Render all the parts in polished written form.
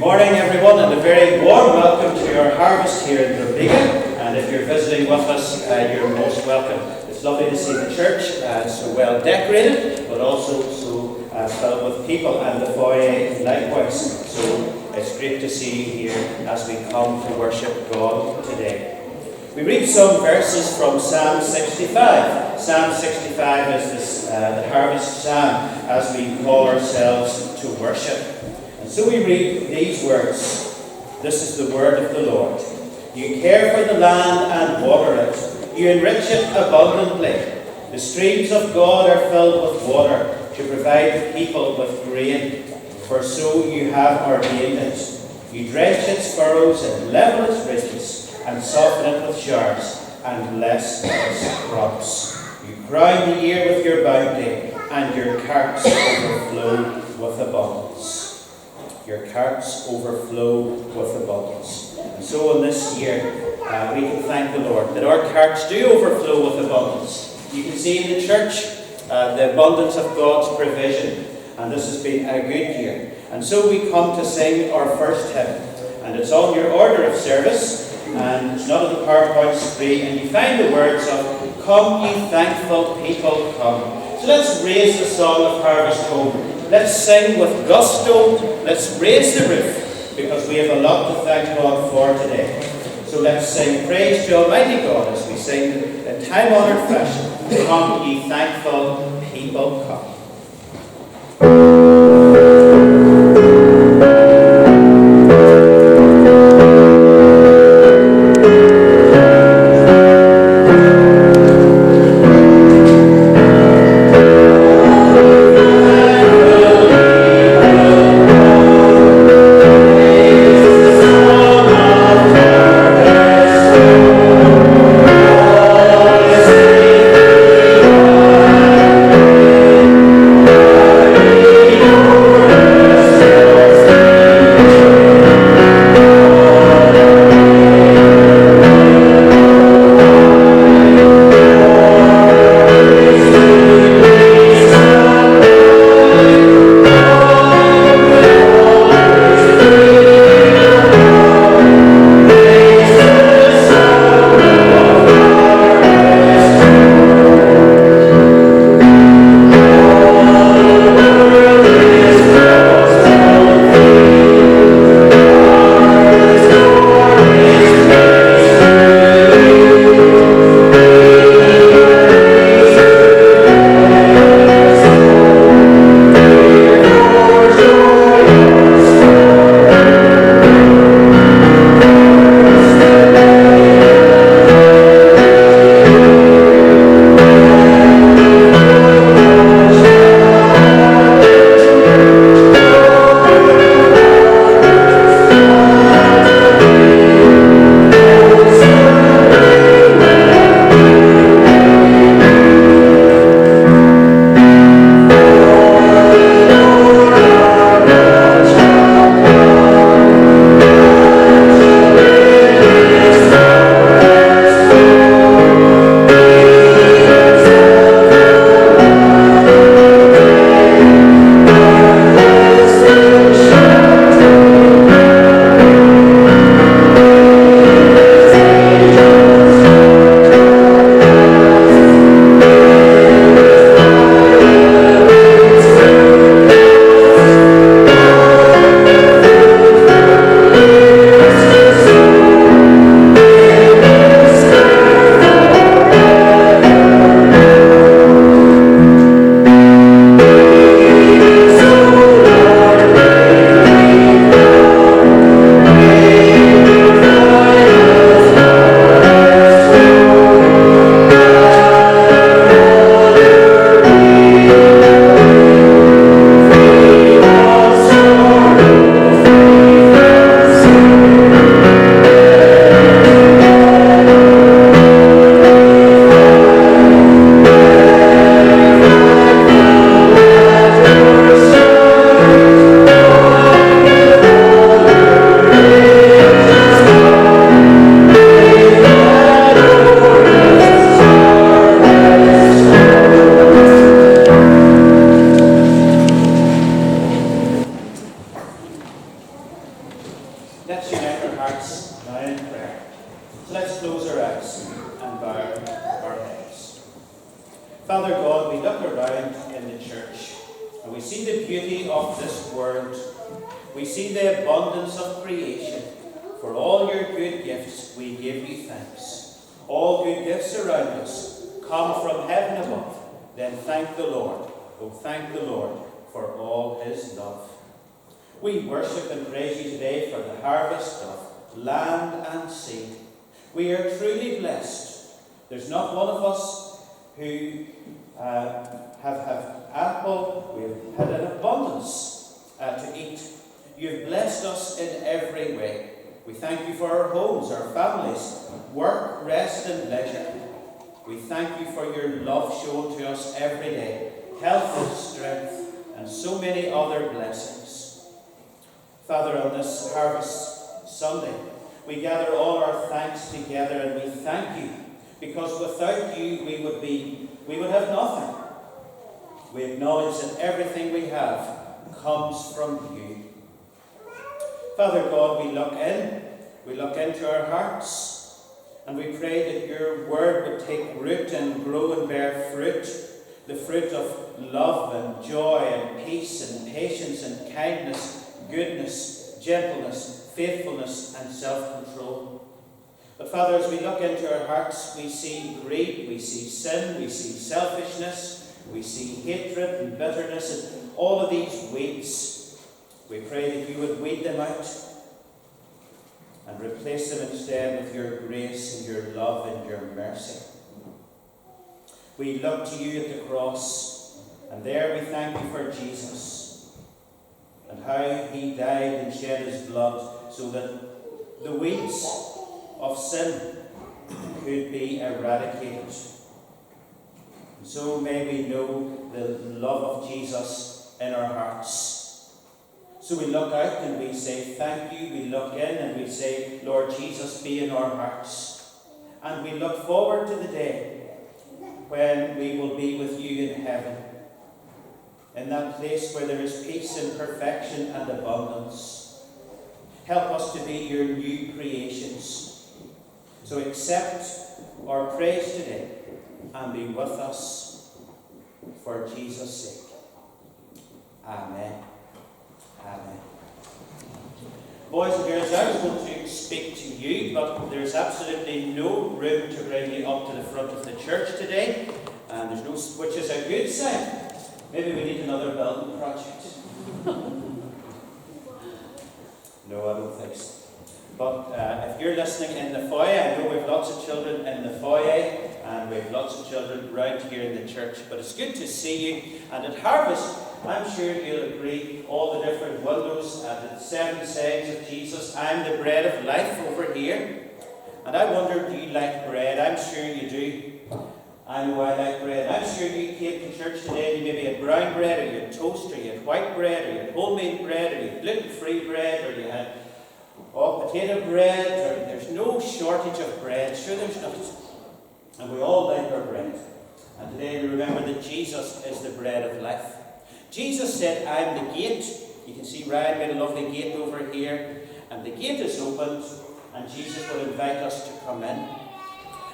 morning, everyone, and a very warm welcome to our harvest here in Drumlegagh. And if you're visiting with us, you're most welcome. It's lovely to see the church so well decorated, but also so filled with people, and the foyer likewise. So it's great to see you here as we come to worship God today. We read some verses from Psalm 65. Psalm 65 is the harvest psalm as we call ourselves to worship. And so we read these words. This is the word of the Lord. You care for the land and water it. You enrich it abundantly. The streams of God are filled with water to provide the people with grain. For so you have ordained it. You drench its furrows and level its ridges, and soften it with showers, and bless its crops. You crown the year with your bounty, and your carts overflow with abundance. Your carts overflow with abundance. And so in this year, we can thank the Lord that our carts do overflow with abundance. You can see in the church the abundance of God's provision, and this has been a good year. And so we come to sing our first hymn, and it's on your order of service, and it's not on the PowerPoint screen, and you find the words of, "Come ye thankful people, come." So let's raise the song of Harvest Home. Let's sing with gusto. Let's raise the roof, because we have a lot to thank God for today. So let's sing praise to Almighty God as we sing in time-honoured fashion, "Come ye thankful people, come." Let's unite our hearts now in prayer. So let's close our eyes and bow our heads. Father God, we look around in the church and we see the beauty of this world. We see the abundance of creation. For all your good gifts, we give you thanks. All good gifts around us come from heaven above. Then thank the Lord. Oh, thank the Lord for all his love. We worship and praise you today for the harvest of land and sea. We are truly blessed. There's not one of us who have ample. We've had an abundance to eat. You've blessed us in every way. We thank you for our homes, our families, work, rest and leisure. We thank you for your love shown to us every day, health and strength, and so many other blessings. Father, on this Harvest Sunday, we gather all our thanks together and we thank you, because without you we would have nothing. We acknowledge that everything we have comes from you. Father God, we look into our hearts, and we pray that your word would take root and grow and bear fruit, the fruit of love and joy and peace and patience and kindness, goodness, gentleness, faithfulness and self-control. But Father, as we look into our hearts, we see greed, we see sin, we see selfishness, we see hatred and bitterness and all of these weeds. We pray that you would weed them out and replace them instead with your grace and your love and your mercy. We look to you at the cross, and there we thank you for Jesus and how he died and shed his blood so that the weeds of sin could be eradicated. And so may we know the love of Jesus in our hearts. So we look out and we say thank you. We look in and we say, Lord Jesus, be in our hearts. And we look forward to the day when we will be with you in heaven, in that place where there is peace and perfection and abundance. Help us to be your new creations. So accept our praise today and be with us for Jesus' sake. Amen. Amen. Boys and girls, I was going to speak to you, but there's absolutely no room to bring you up to the front of the church today, and there's no, which is a good sign. Maybe we need another building project. No, I don't think so. But if you're listening in the foyer, I know we've lots of children in the foyer, and we've lots of children right here in the church. But it's good to see you. And at Harvest, I'm sure you'll agree, all the different windows and the 7 sayings of Jesus. I'm the bread of life over here. And I wonder, do you like bread? I'm sure you do. I know I like bread. I'm sure you came to church today and you maybe had brown bread, or you had toast, or you had white bread, or you had homemade bread, or you had gluten-free bread, or you had potato bread, or there's no shortage of bread. Sure, there's not. And we all like our bread. And today we remember that Jesus is the bread of life. Jesus said, I'm the gate. You can see Ryan made a lovely gate over here. And the gate is opened, and Jesus will invite us to come in.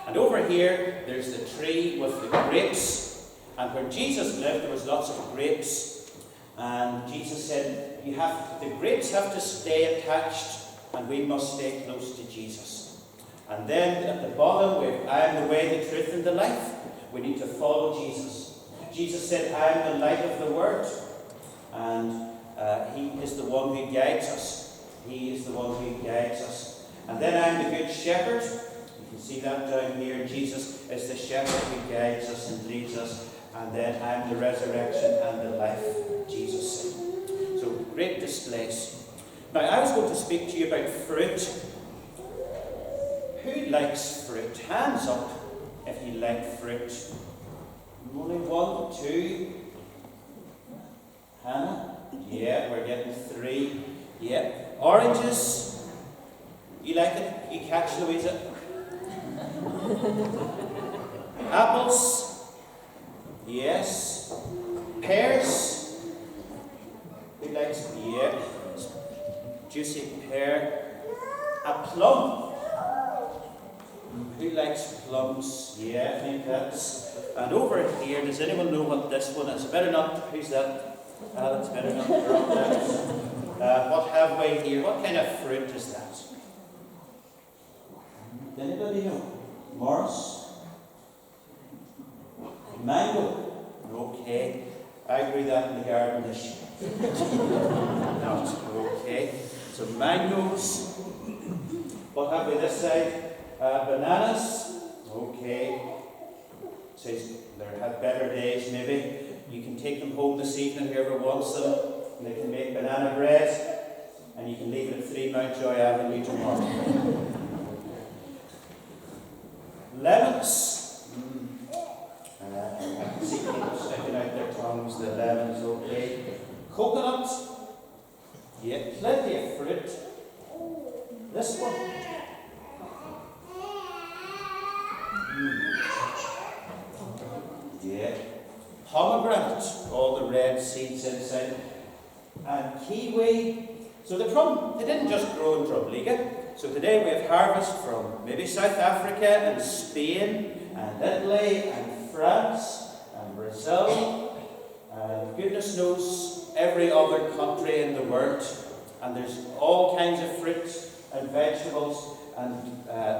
And over here, there's the tree with the grapes. And where Jesus lived, there was lots of grapes. And Jesus said, the grapes have to stay attached, and we must stay close to Jesus. And then at the bottom, I am the way, the truth, and the life. We need to follow Jesus. Jesus said, I am the light of the world. And he is the one who guides us. He is the one who guides us. And then I am the good shepherd. You can see that down here. Jesus is the shepherd who guides us and leads us. And then I am the resurrection and the life, Jesus said. So great displays. Now I was going to speak to you about fruit. Who likes fruit? Hands up if you like fruit. Only 1, 2. Hannah? Yeah, we're getting 3. Yeah. Oranges? You like it? You catch Louisa? Apples? Yes. Pears? Who likes? Yeah. Juicy pear. A plum. Who likes plums? Yeah, I think that's... And over here, does anyone know what this one is? Better not. Who's that? That's better not. What have we here? What kind of fruit is that? Does anybody know? Morris? Mango. Okay. I grew that in the garden this year. Not okay. So mangoes. What have we this side? Bananas. Okay. Says there have better days maybe. You can take them home this evening, whoever wants them. And they can make banana bread. And you can leave it at 3 Mountjoy Avenue tomorrow. Lemons. I can see people sticking out their tongues. The lemons, okay. Coconut. Yeah, plenty of fruit. This one. Yeah. Pomegranate, all the red seeds inside. And kiwi. So the plum, they didn't just grow in Drumlegagh. So today we have harvest from maybe South Africa and Spain and Italy and France and Brazil and goodness knows every other country in the world. And there's all kinds of fruit and vegetables and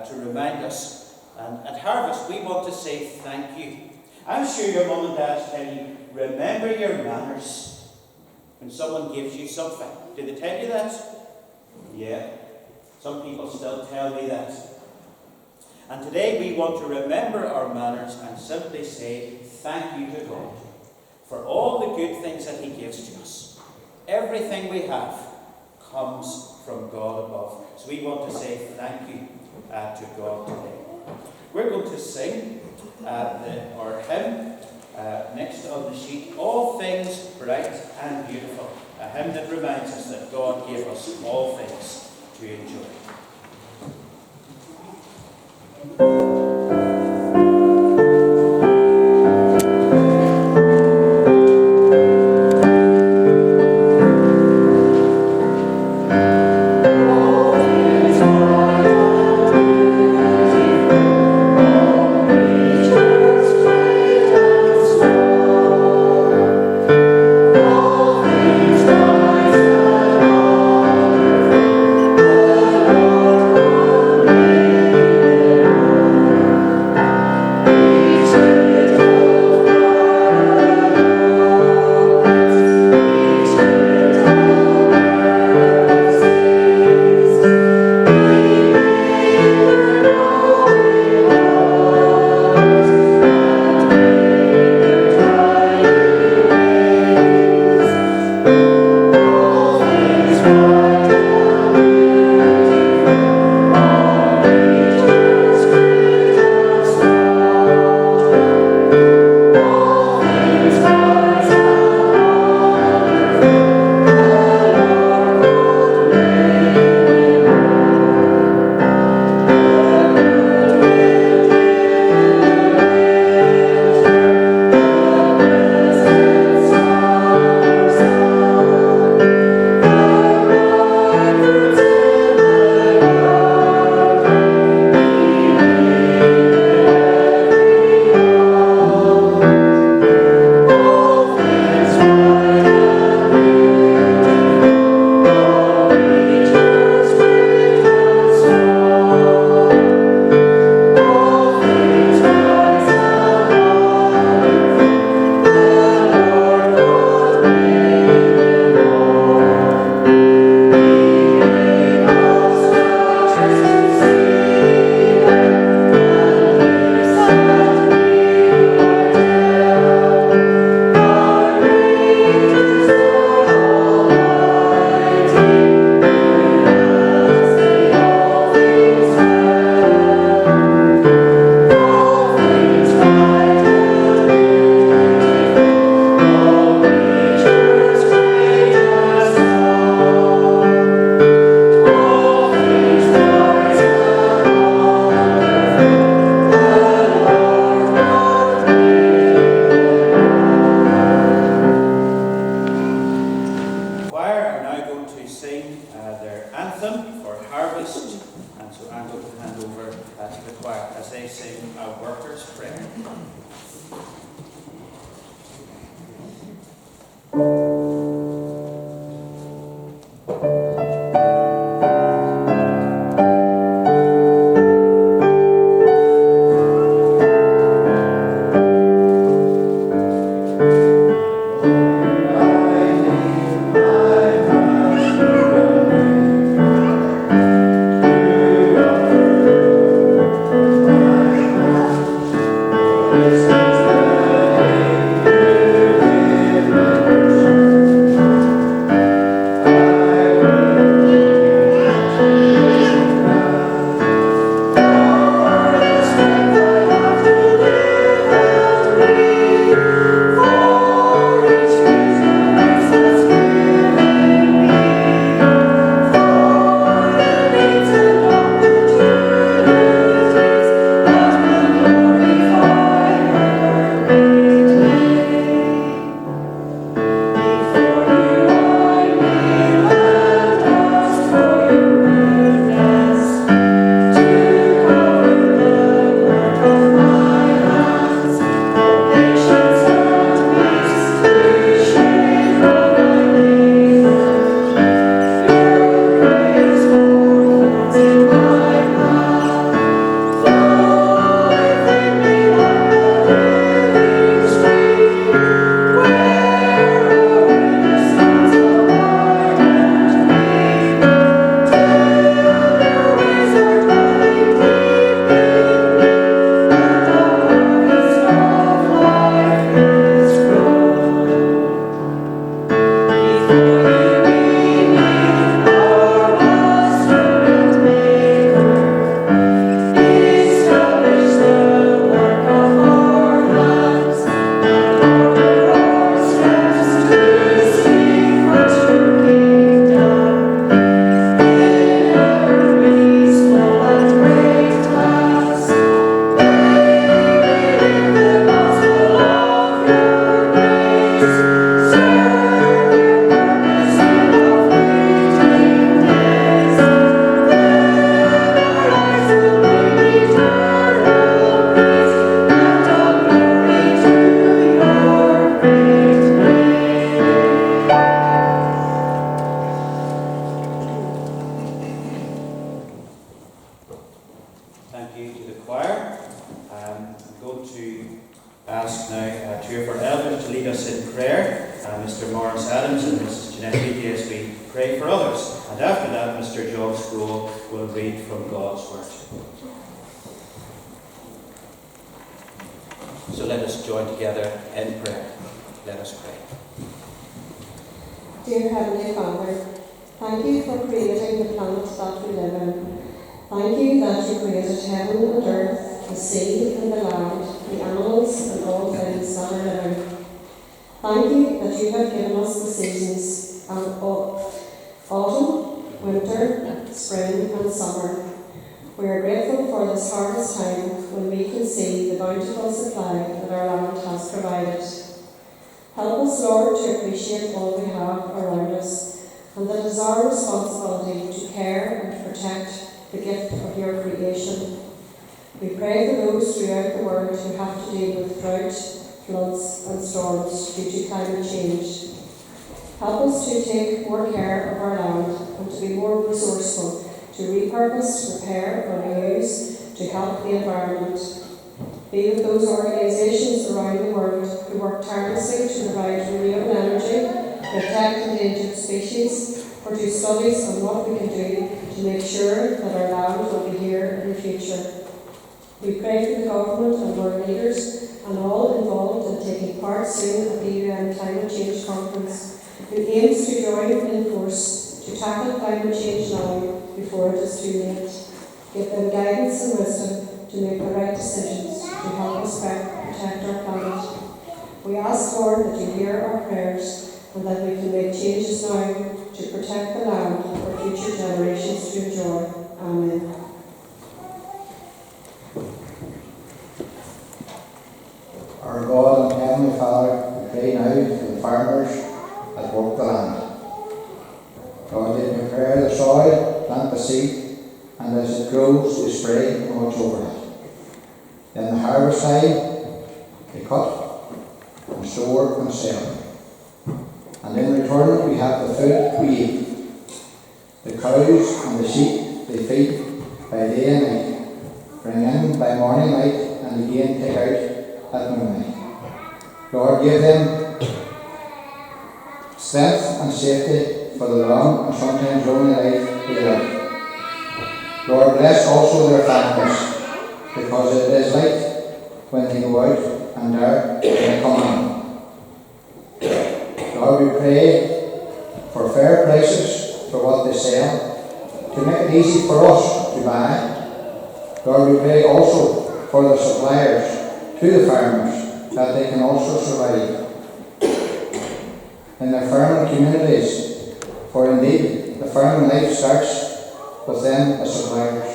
to remind us. And at harvest we want to say thank you. I'm sure your mum and dad tell you, remember your manners when someone gives you something. Did they tell you that? Yeah. Some people still tell me that. And today we want to remember our manners and simply say thank you to God for all the good things that He gives to us. Everything we have comes from God above. So we want to say thank you to God today. We're going to sing our hymn next on the sheet, All Things Bright and Beautiful. A hymn that reminds us that God gave us all things to enjoy. All things bright and for Harvest. And so I'm going to hand over to the choir as they sing our Workers' Prayer. So let us join together in prayer. Let us pray. Dear Heavenly Father, thank you for creating the planet that we live in. Thank you that you created heaven and earth, the sea and the land, the animals and all things that are living. Thank you that you have given us the seasons of autumn, winter, spring and summer. We are grateful for this harvest time when we can see the bountiful supply that our land has provided. Help us, Lord, to appreciate all we have around us, and that it is our responsibility to care and protect the gift of your creation. We pray for those throughout the world who have to deal with drought, floods and storms due to climate change. Help us to take more care of our land and to be more resourceful to repurpose, repair or reuse to help the environment. Be with those organisations around the world who work tirelessly to provide renewable energy, protect endangered species, or do studies on what we can do to make sure that our land will be here in the future. We pray for the government and world leaders and all involved in taking part soon at the UN Climate Change Conference, who aims to join in force to tackle climate change now before it is too late. Give them guidance and wisdom to make the right decisions to help us protect our planet. We ask, Lord, that you hear our prayers and that we can make changes now to protect the land for future generations to enjoy. Amen. Our God and Heavenly Father, we pray now for the farmers that work the land. God, they prepare the soil, plant the the seed, and as it grows, they spray and watch over it. Then the harvest time, they cut and store and sell. And in return, we have the food we eat. The cows and the sheep they feed by day and night, bring in by morning light, and again take out at noonnight. Lord, give them strength and safety for the long and sometimes lonely life they live. Lord, bless also their families, because it is light when they go out and dark when they come in. Lord, we pray for fair prices for what they sell, to make it easy for us to buy. Lord, we pray also for the suppliers to the farmers, that they can also survive in their farming communities, for indeed the farming life starts with them as suppliers.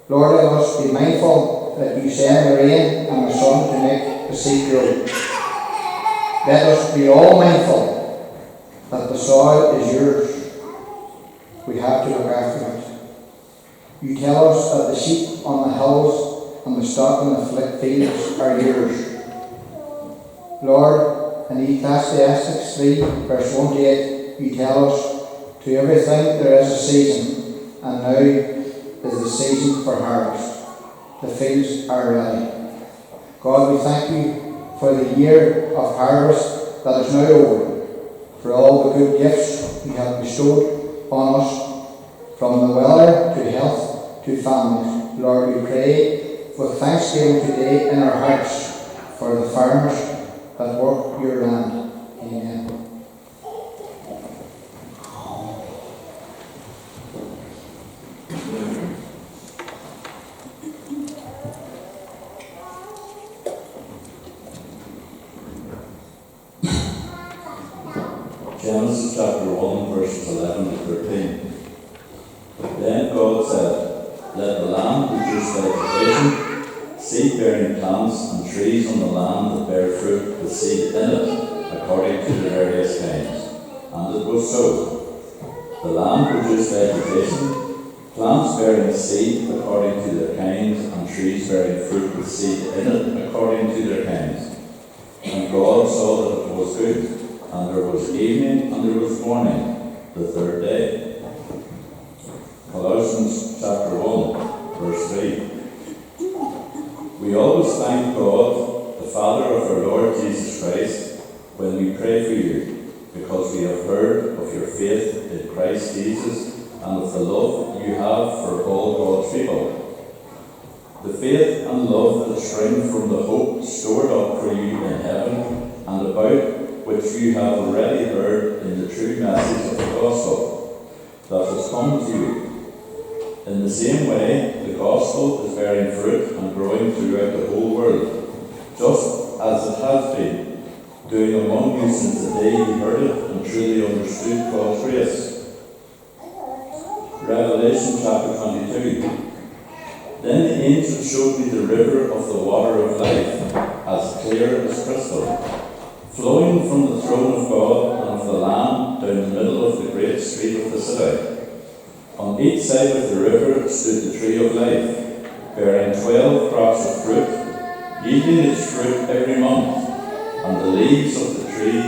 Lord, let us be mindful that you send the rain and the sun to make the seed grow. Let us be all mindful that the soil is yours. We have to look after it. You tell us that the sheep on the hills and the stock in the fields are yours. Lord, in Ecclesiastes 3, verse 1 to 8, you tell us, to everything there is a season, and now is the season for harvest. The fields are ready. God, we thank you for the year of harvest that is now over, for all the good gifts you have bestowed on us, from the weather to health to families. Lord, we pray with thanksgiving today in our hearts for the farmers that work your land. Amen. Genesis chapter 1, verses 11 to 13. Then God said, let the land produce vegetation, seed-bearing plants and trees on the land that bear fruit with seed in it, according to their various kinds. And it was so. The land produced vegetation, plants bearing seed according to their kinds, and trees bearing fruit with seed in it, according to their kinds. And God saw that it was good. And there was evening and there was morning, the third day. Colossians chapter 1, verse 3. We always thank God, the Father of our Lord Jesus Christ, when we pray for you, because we have heard of your faith in Christ Jesus and of the love you have for all God's people. The faith and love that spring from the hope stored up for you in heaven, and about which you have already heard in the true message of the gospel that has come to you. In the same way, the gospel is bearing fruit and growing throughout the whole world, just as it has been, doing among you since the day you heard it and truly understood God's grace. Revelation chapter 22. Then the angel showed me the river of the water of life, as clear as crystal, flowing from the throne of God and of the Lamb down the middle of the great street of the city. On each side of the river stood the tree of life, bearing 12 crops of fruit, yielding its fruit every month, and the leaves of the tree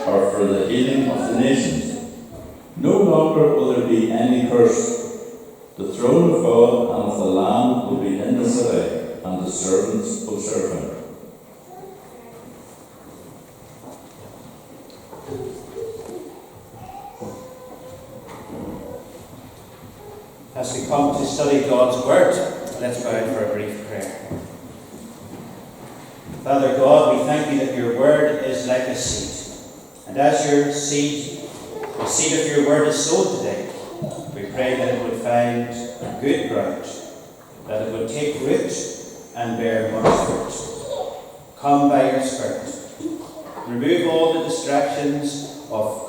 are for the healing of the nations. No longer will there be any curse. The throne of God and of the Lamb will be in the city, and the servants will serve him. As we come to study God's Word, let's bow for a brief prayer. Father God, we thank you that your Word is like a seed. And as your seed, the seed of your Word is sown today, we pray that it would find good ground, that it would take root and bear much fruit. Come by your Spirit. Remove all the distractions of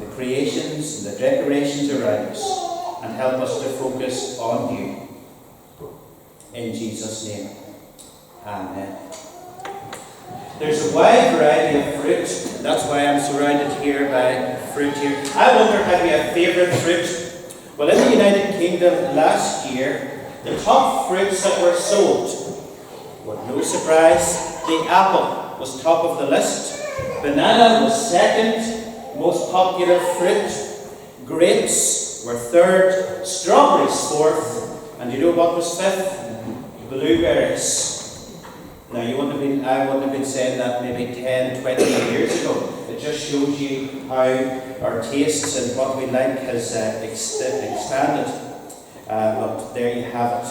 the creations and the decorations around us, and help us to focus on you. In Jesus' name, amen. There's a wide variety of fruit, and that's why I'm surrounded here by fruit here. I wonder, have you a favourite fruit? Well, in the United Kingdom last year, the top fruits that were sold were, no surprise, the apple was top of the list, banana was second, most popular fruit, grapes were third, strawberries fourth, and you know what was fifth? Blueberries. Now, I wouldn't have been saying that maybe 10, 20 years ago. It just shows you how our tastes and what we like has expanded. But there you have it.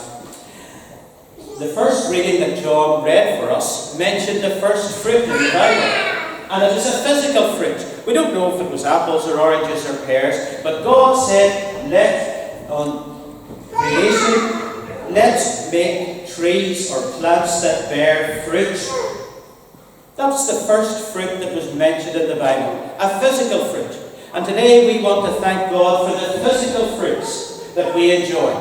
The first reading that John read for us mentioned the first fruit in the Bible. And it is a physical fruit. We don't know if it was apples or oranges or pears, but God said, let's make trees or plants that bear fruit. That's the first fruit that was mentioned in the Bible, a physical fruit. And today we want to thank God for the physical fruits that we enjoy.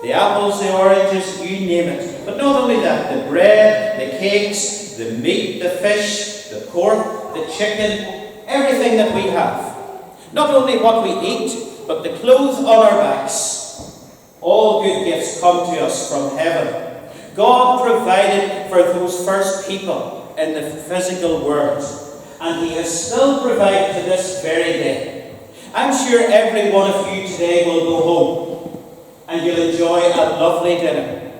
The apples, the oranges, you name it. But not only that, the bread, the cakes, the meat, the fish, the pork, the chicken, everything that we have. Not only what we eat, but the clothes on our backs. All good gifts come to us from heaven. God provided for those first people in the physical world, and He has still provided to this very day. I'm sure every one of you today will go home and you'll enjoy a lovely dinner.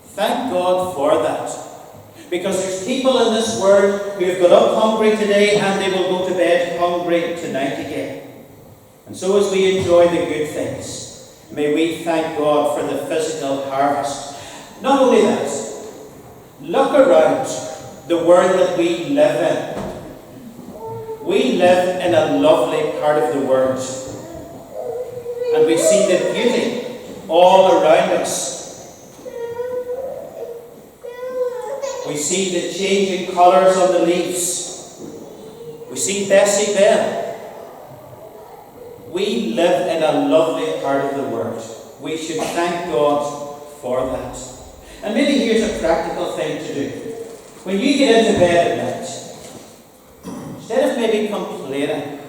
Thank God for that. Because there's people in this world who have got up hungry today and they will go to bed hungry tonight again. And so as we enjoy the good things, may we thank God for the physical harvest. Not only that, look around the world that we live in. We live in a lovely part of the world. And we see the beauty all around us. We see the changing colours on the leaves. We see Bessie Bell. We live in a lovely part of the world. We should thank God for that. And maybe here's a practical thing to do. When you get into bed at night, instead of maybe complaining,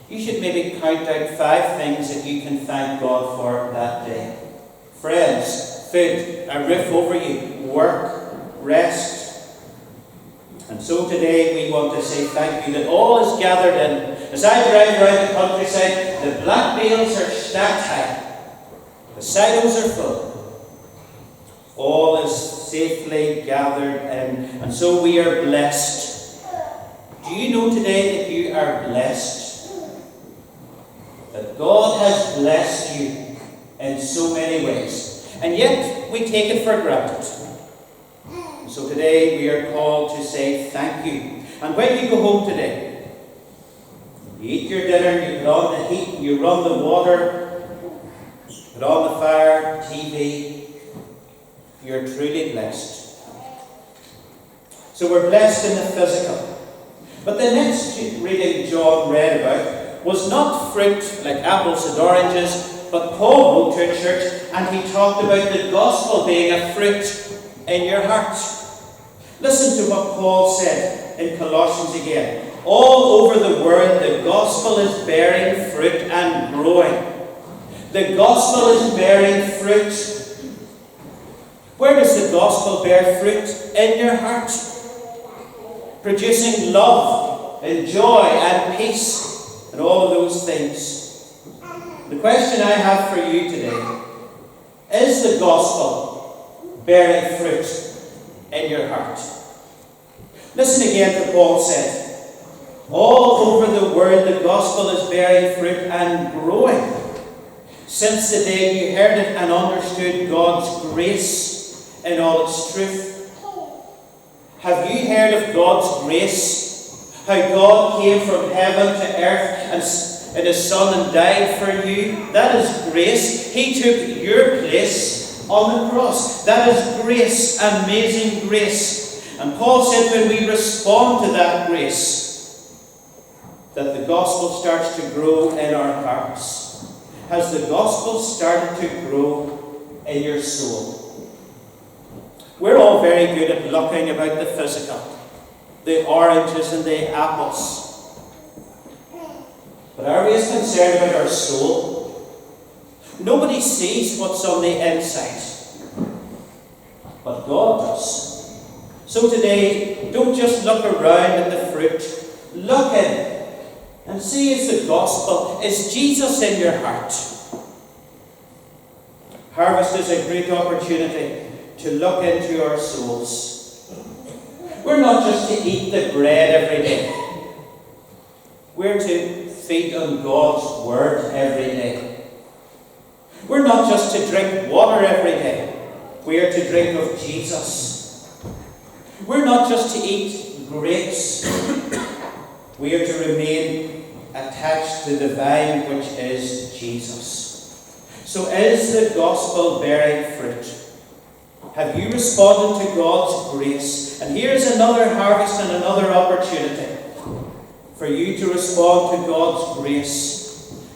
you should maybe count out 5 things that you can thank God for that day. Friends, food, a roof over you, work, rest. And so today we want to say thank you that all is gathered in. As I drive around the countryside, the black bales are stacked high. The silos are full. All is safely gathered in. And so we are blessed. Do you know today that you are blessed? That God has blessed you in so many ways. And yet we take it for granted. So today we are called to say thank you. And when you go home today, you eat your dinner, you put on the heat, you run the water, put on the fire, TV, you're truly blessed. So we're blessed in the physical. But the next reading John read about was not fruit like apples and oranges, but Paul wrote to a church and he talked about the gospel being a fruit in your heart. Listen to what Paul said in Colossians again. All over the world, the gospel is bearing fruit and growing. The gospel is bearing fruit. Where does the gospel bear fruit? In your heart. Producing love and joy and peace and all of those things. The question I have for you today, is the gospel bearing fruit in your heart? Listen again to what Paul said. All over the world the gospel is bearing fruit and growing. Since the day you heard it and understood God's grace in all its truth. Have you heard of God's grace? How God came from heaven to earth and His Son and died for you? That is grace. He took your place on the cross. That is grace, amazing grace. And Paul said when we respond to that grace, that the gospel starts to grow in our hearts. Has the gospel started to grow in your soul? We're all very good at looking about the physical, the oranges and the apples. But are we as concerned about our soul? Nobody sees what's on the inside, but God does. So today, don't just look around at the fruit. Look in and see, is the gospel, is Jesus in your heart? Harvest is a great opportunity to look into our souls. We're not just to eat the bread every day. We're to feed on God's word every day. We're not just to drink water every day. We are to drink of Jesus. We're not just to eat grapes. We are to remain attached to the vine, which is Jesus. So is the gospel bearing fruit? Have you responded to God's grace? And here's another harvest and another opportunity for you to respond to God's grace.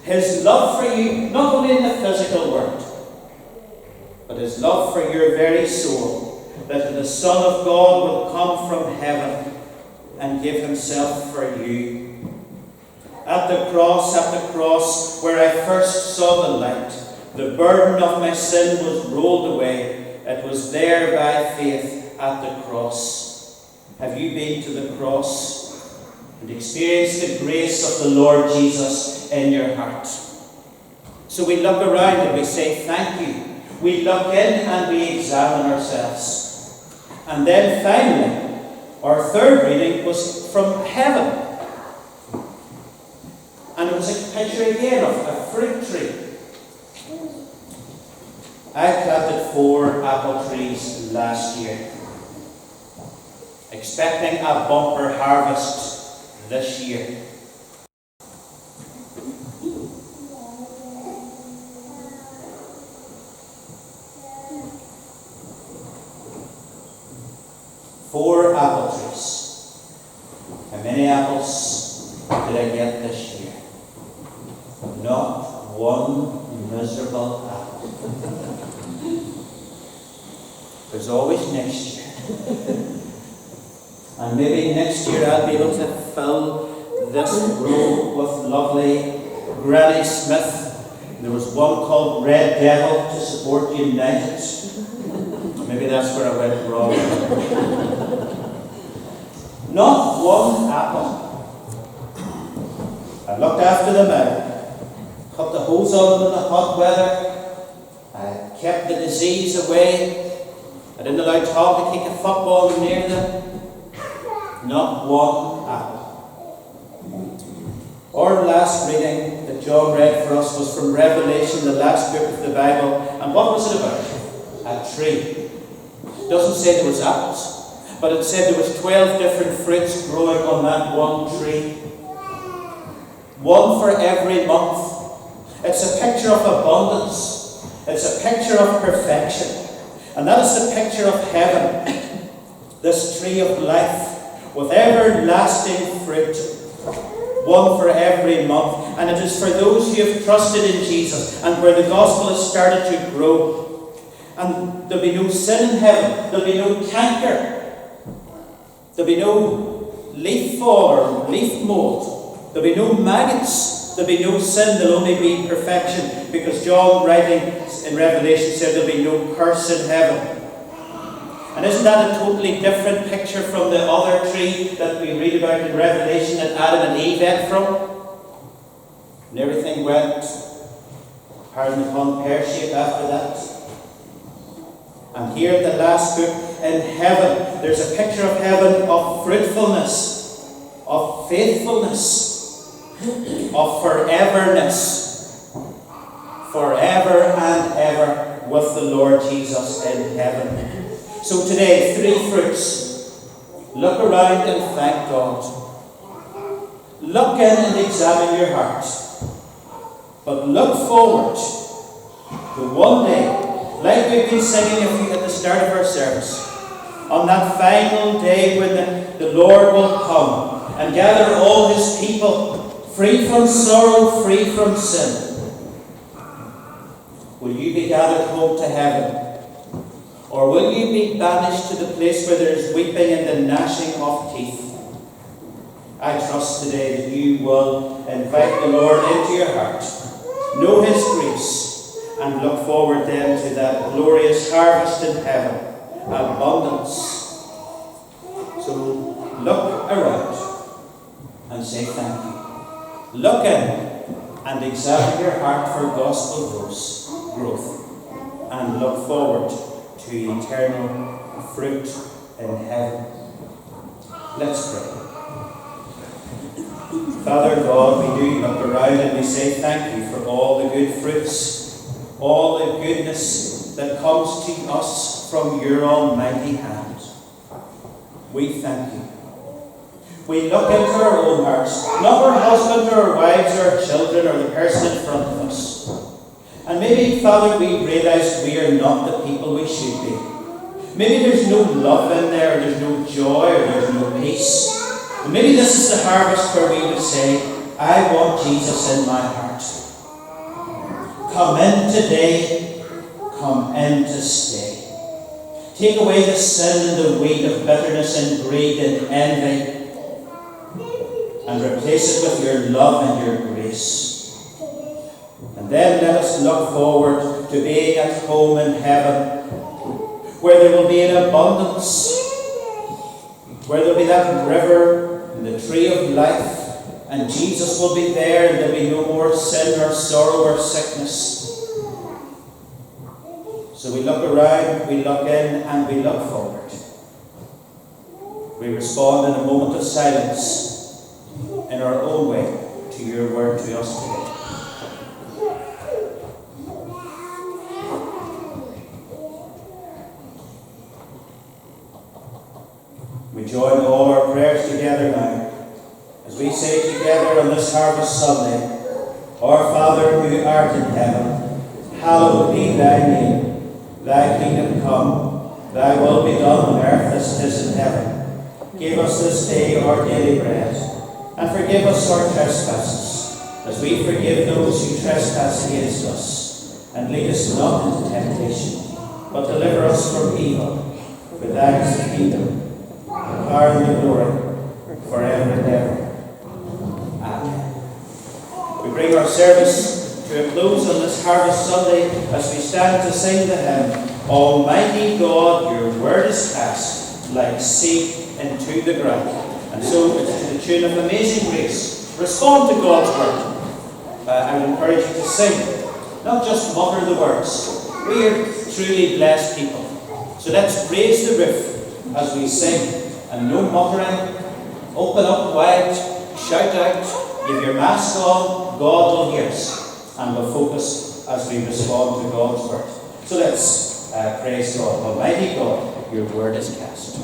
His love for you, not only in the physical world, but His love for your very soul, that the Son of God will come from heaven and give Himself for you. At the cross where I first saw the light, the burden of my sin was rolled away. It was there by faith at the cross. Have you been to the cross and experienced the grace of the Lord Jesus in your heart? So we look around and we say thank you. We look in and we examine ourselves. And then finally, our third reading was from heaven. And it was a picture again of a fruit tree. I planted 4 apple trees last year, expecting a bumper harvest this year. Four apple trees. How many apples did I get this year? Not one miserable apple. There's always next year. And maybe next year I'll be able to fill this row with lovely Granny Smith. There was one called Red Devil to support United. Maybe that's where I went wrong. Not one apple. I looked after them. I cut the hose on them in the hot weather. I kept the disease away. I didn't allow Tom to kick a football near them. Not one apple. Our last reading that John read for us was from Revelation, the last book of the Bible. And what was it about? A tree. It doesn't say there was apples, but it said there was 12 different fruits growing on that one tree. One for every month. It's a picture of abundance. It's a picture of perfection. And that is the picture of heaven. This tree of life with everlasting fruit. One for every month. And it is for those who have trusted in Jesus and where the gospel has started to grow. And there'll be no sin in heaven. There'll be no canker. There'll be no leaf fall or leaf mold. There'll be no maggots. There'll be no sin. There'll only be perfection. Because John, writing in Revelation, said there'll be no curse in heaven. And isn't that a totally different picture from the other tree that we read about in Revelation that Adam and Eve ate from? And everything went, pardon the pun, pear-shaped after that. And here in the last book, in heaven, there's a picture of heaven of fruitfulness, of faithfulness, of foreverness, forever and ever with the Lord Jesus in heaven. So today, 3 fruits. Look around and thank God. Look in and examine your heart. But look forward to one day, like we've been singing at the start of our service, on that final day when the Lord will come and gather all His people, free from sorrow, free from sin. Will you be gathered home to heaven? Or will you be banished to the place where there is weeping and the gnashing of teeth? I trust today that you will invite the Lord into your heart, know His grace, and look forward then to that glorious harvest in heaven, abundance. So look around and say thank you. Look in and examine your heart for gospel growth, and look forward to eternal fruit in heaven. Let's pray. Father God, we do look around and we say thank you for all the good fruits, all the goodness that comes to us from your almighty hand. We thank you. We look into our own hearts, not our husband or our wives or our children or the person in front of us. And maybe, Father, we realise we are not the people we should be. Maybe there's no love in there, or there's no joy, or there's no peace. And maybe this is the harvest where we would say, I want Jesus in my heart. Come in today, come in to stay. Take away the sin and the weed of bitterness and greed and envy, and replace it with your love and your grace. And then let us look forward to being at home in heaven, where there will be an abundance, where there will be that river and the tree of life, and Jesus will be there, and there will be no more sin or sorrow or sickness. So we look around, we look in, and we look forward. We respond in a moment of silence, in our own way, to your word to us today. We join all our prayers together now, as we say together on this Harvest Sunday, Our Father who art in heaven, hallowed be thy name. Thy kingdom come, thy will be done on earth as it is in heaven. Give us this day our daily bread, and forgive us our trespasses, as we forgive those who trespass against us. And lead us not into temptation, but deliver us from evil. For thine is the kingdom, the power and the glory, forever and ever. Amen. We bring our service to a close on this Harvest Sunday as we stand to sing the hymn, Almighty God, your word is cast like seed into the ground. And so, to the tune of Amazing Grace, respond to God's word. I would encourage you to sing, not just mutter the words. We are truly blessed people. So let's raise the roof as we sing, and no muttering. Open up wide, shout out, give your mask on, God will hear us. And we'll focus as we respond to God's word. So let's praise God. Almighty God, your word is cast.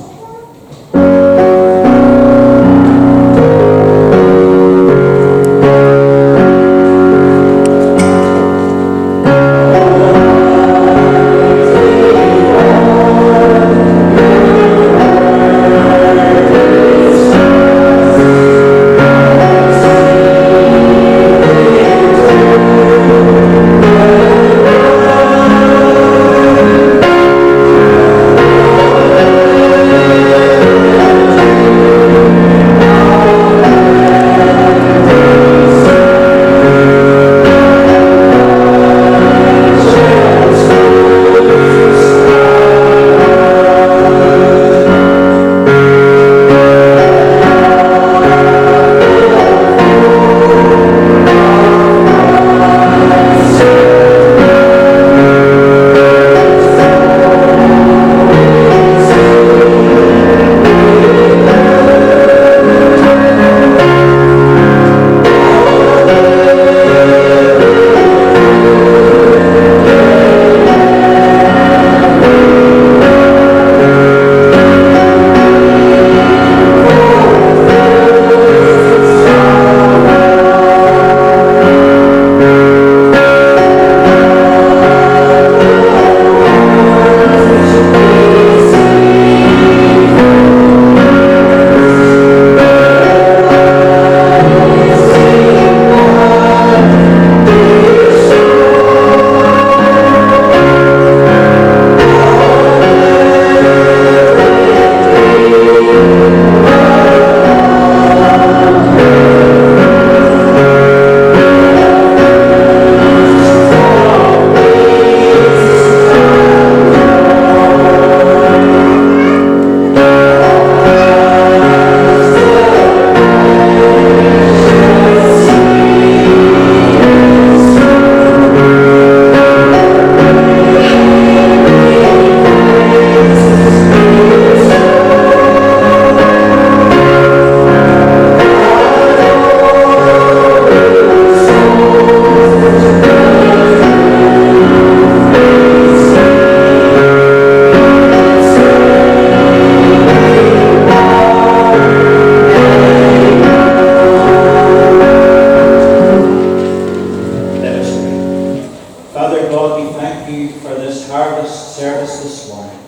we thank you for this harvest service this morning.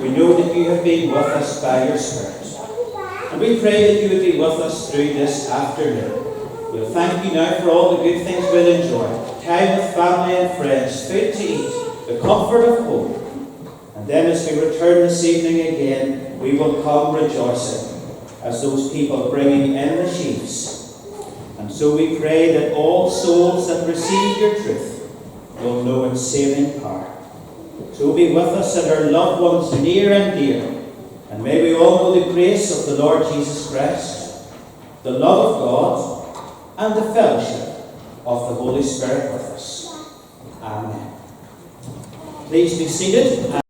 We know that you have been with us by your Spirit. And we pray that you would be with us through this afternoon. We'll thank you now for all the good things we'll enjoy. Time with family and friends, food to eat, the comfort of home. And then as we return this evening again, we will come rejoicing as those people bringing in the sheaves. And so we pray that all souls that receive your truth will know its saving power. So be with us and our loved ones near and dear. And may we all know the grace of the Lord Jesus Christ, the love of God, and the fellowship of the Holy Spirit with us. Amen. Please be seated.